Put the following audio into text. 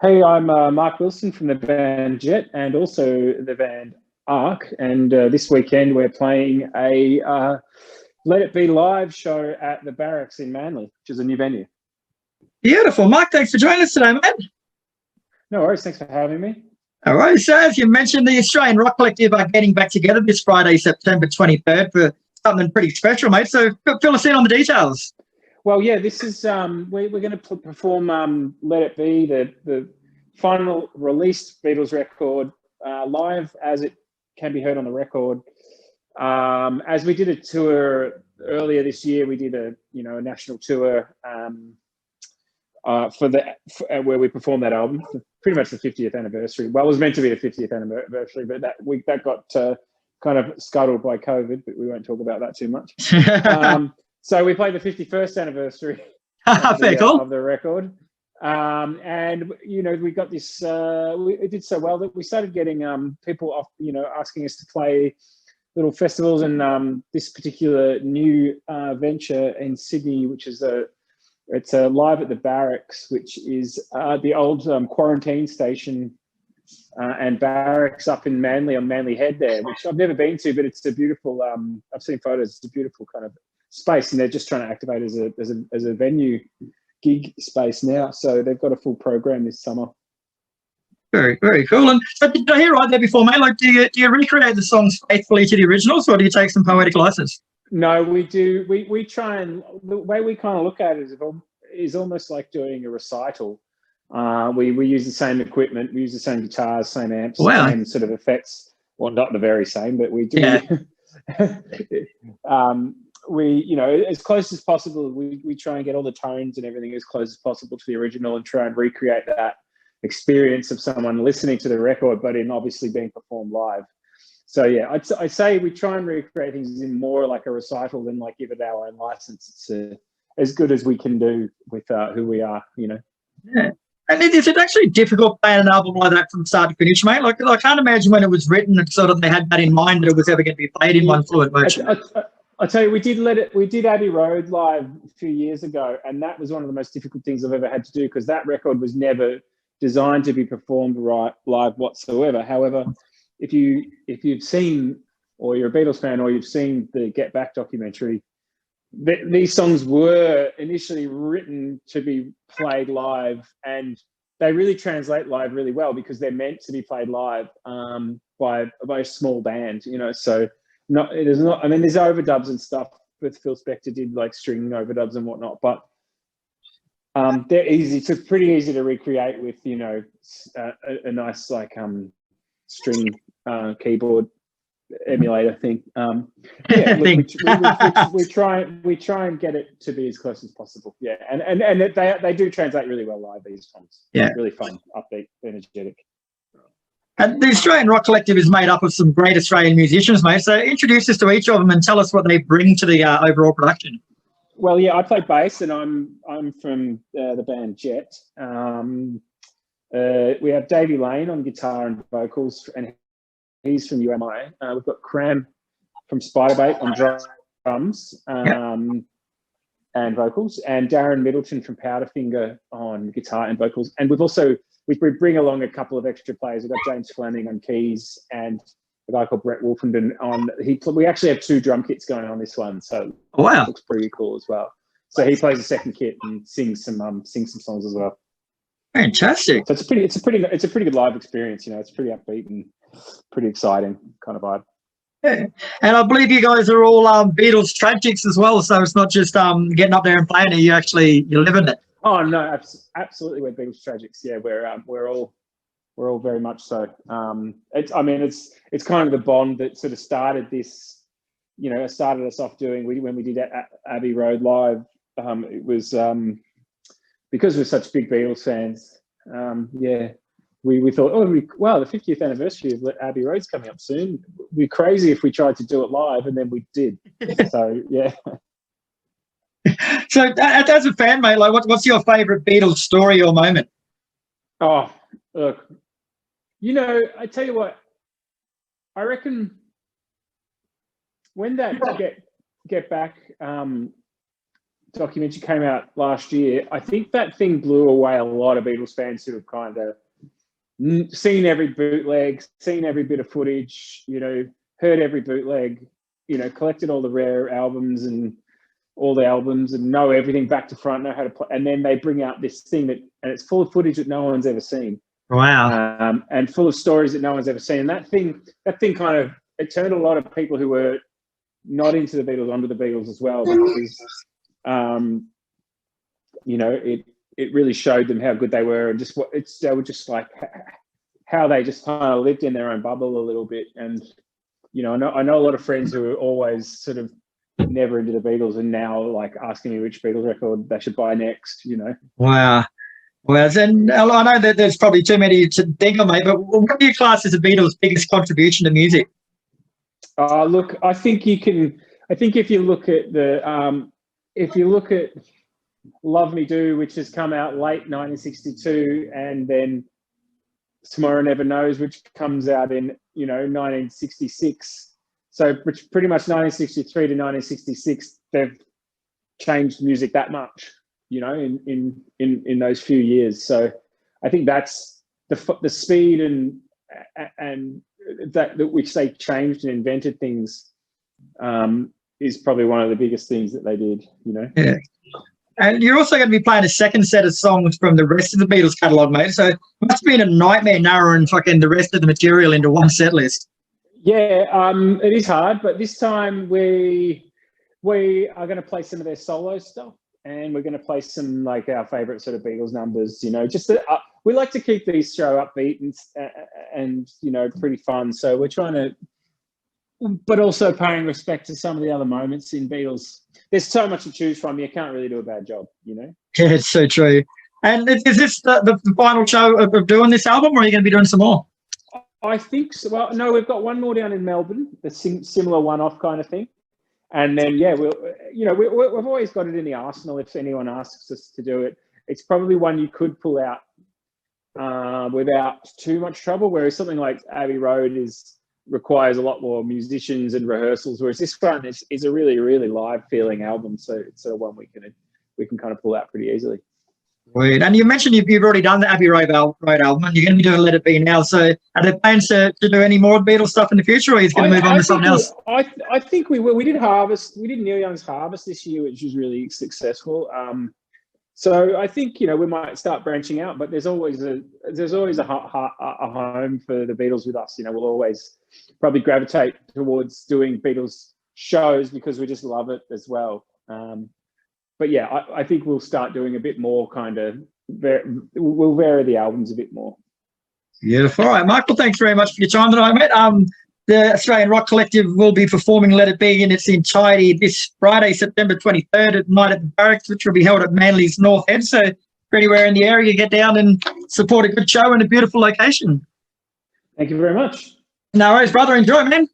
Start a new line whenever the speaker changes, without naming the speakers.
Hey, I'm Mark Wilson from the band Jet and also the band Arc. And this weekend we're playing a Let It Be live show at the Barracks in Manly, which is a new venue.
Beautiful. Mark, thanks for joining us today, mate.
No worries. Thanks for having me.
All right. So, as you mentioned, the Australian Rock Collective are getting back together this Friday, September 23rd, for something pretty special, mate. So, fill us in on the details.
Well, yeah, this is we're going to perform Let It Be, the final released Beatles record, live as it can be heard on the record. As we did a tour earlier this year, we did a national tour where we performed that album, pretty much the 50th anniversary. Well, it was meant to be the 50th anniversary, but that got kind of scuttled by COVID, but we won't talk about that too much. So we played the 51st anniversary of the record. And we got this. It did so well that we started getting people asking us to play little festivals, and this particular new venture in Sydney, which is it's a Live at the Barracks, which is the old quarantine station and barracks up in Manly on Manly Head there, which I've never been to, but it's a beautiful. I've seen photos. It's a beautiful kind of space, and they're just trying to activate as a venue gig space now. So they've got a full program this summer.
Very, very cool. And so did I hear right there before, mate? Like, do you recreate the songs faithfully to the originals, or do you take some poetic license?
No, we do. We try, and the way we kind of look at it is almost like doing a recital. We use the same equipment, we use the same guitars, same amps, same sort of effects. Well, not the very same, but we do. Yeah. We, as close as possible, we try and get all the tones and everything as close as possible to the original and try and recreate that experience of someone listening to the record, but in obviously being performed live. So yeah, I say we try and recreate things in more like a recital than like give it our own license. It's as good as we can do with who we are, Yeah.
And is it actually difficult playing an album like that from start to finish, mate? Like, I can't imagine when it was written that sort of they had that in mind that it was ever going to be played in one fluid motion.
I tell you, we did Abbey Road live a few years ago, and that was one of the most difficult things I've ever had to do, because that record was never designed to be performed live whatsoever. However, if you've seen, or you're a Beatles fan, or you've seen the Get Back documentary, these songs were initially written to be played live, and they really translate live really well because they're meant to be played live by a very small band, So there's overdubs and stuff. With Phil Spector did like string overdubs and whatnot, but they're easy. It's pretty easy to recreate with a nice like string keyboard emulator thing. We try and get it to be as close as possible. Yeah, and they do translate really well live, these songs.
Yeah,
really fun, upbeat, energetic.
And the Australian Rock Collective is made up of some great Australian musicians, mate. So introduce us to each of them and tell us what they bring to the overall production.
Well, yeah, I play bass, and I'm from the band Jet. We have Davey Lane on guitar and vocals, and he's from UMI. We've got Kram from Spiderbait on drums and vocals, and Darren Middleton from Powderfinger on guitar and vocals. And we bring along a couple of extra players. We've got James Fleming on keys and a guy called Brett Wolfenden on. We actually have 2 drum kits going on this one, so it looks pretty cool as well. So he plays the second kit and sings some songs as well.
Fantastic.
So it's a pretty good live experience. It's pretty upbeat and pretty exciting kind of vibe.
Yeah. And I believe you guys are all Beatles tragics as well, so it's not just getting up there and playing it. You're living it.
Oh no, absolutely, we're Beatles tragics. Yeah, we're all very much so. It's kind of the bond that sort of started this. Started us off doing when we did Abbey Road live. It was because we're such big Beatles fans. We thought, the 50th anniversary of Abbey Road's coming up soon. It'd be crazy if we tried to do it live, and then we did. So yeah.
So as a fan, mate, like what's your favourite Beatles story or moment?
Oh, look, I tell you what, I reckon when that Get Back documentary came out last year. I think that thing blew away a lot of Beatles fans who have kind of seen every bootleg, seen every bit of footage, you know, heard every bootleg, you know, collected all the rare albums and all the albums and know everything back to front, know how to play. And then they bring out this thing and it's full of footage that no one's ever seen.
Wow.
And full of stories that no one's ever seen. And that thing kind of, it turned a lot of people who were not into the Beatles onto the Beatles as well, because, you know, it really showed them how good they were, and they were just like how they just kind of lived in their own bubble a little bit. And, you know, I know a lot of friends who are always sort of never into the Beatles and now like asking me which Beatles record they should buy next, you know.
Wow. Well, and I know that there's probably too many to think of, mate, but what do you class as the Beatles' biggest contribution to music?
Look, I think if you look at Love Me Do, which has come out late 1962, and then Tomorrow Never Knows, which comes out in, you know, 1966. So pretty much 1963 to 1966, they've changed music that much, you know, in those few years. So I think that's the speed and that which they changed and invented things is probably one of the biggest things that they did, you know.
Yeah. And you're also going to be playing a second set of songs from the rest of the Beatles catalogue, mate. So it must have been a nightmare narrowing fucking the rest of the material into one set list.
Yeah, it is hard, but this time we are going to play some of their solo stuff, and we're going to play some like our favourite sort of Beatles numbers. You know, just we like to keep these show upbeat and you know, pretty fun. So we're trying to, but also paying respect to some of the other moments in Beatles. There's so much to choose from. You can't really do a bad job, you know. Yeah,
it's so true. And is this the final show of doing this album, or are you going to be doing some more?
I think so. Well, no, we've got one more down in Melbourne, the similar one-off kind of thing, and then we've always got it in the arsenal if anyone asks us to do it. It's probably one you could pull out without too much trouble, whereas something like Abbey Road requires a lot more musicians and rehearsals, whereas this one is a really, really live feeling album. So it's one we can kind of pull out pretty easily.
Weird. And you mentioned you've already done the Abbey Road album, and you're going to be doing Let It Be now. So are there plans to do any more Beatles stuff in the future, or are you going to move on to something else?
I think we will. We did Neil Young's Harvest this year, which was really successful. So I think, you know, we might start branching out, but there's always a home for the Beatles with us. You know, we'll always probably gravitate towards doing Beatles shows because we just love it as well. But yeah, I think we'll start doing a bit more we'll vary the albums a bit more.
Beautiful. All right, Michael, thanks very much for your time tonight, mate. The Australian Rock Collective will be performing Let It Be in its entirety this Friday, September 23rd at Night at the Barracks, which will be held at Manly's North End. So if you're anywhere in the area, get down and support a good show in a beautiful location.
Thank you very much.
No worries, brother. Enjoy, man.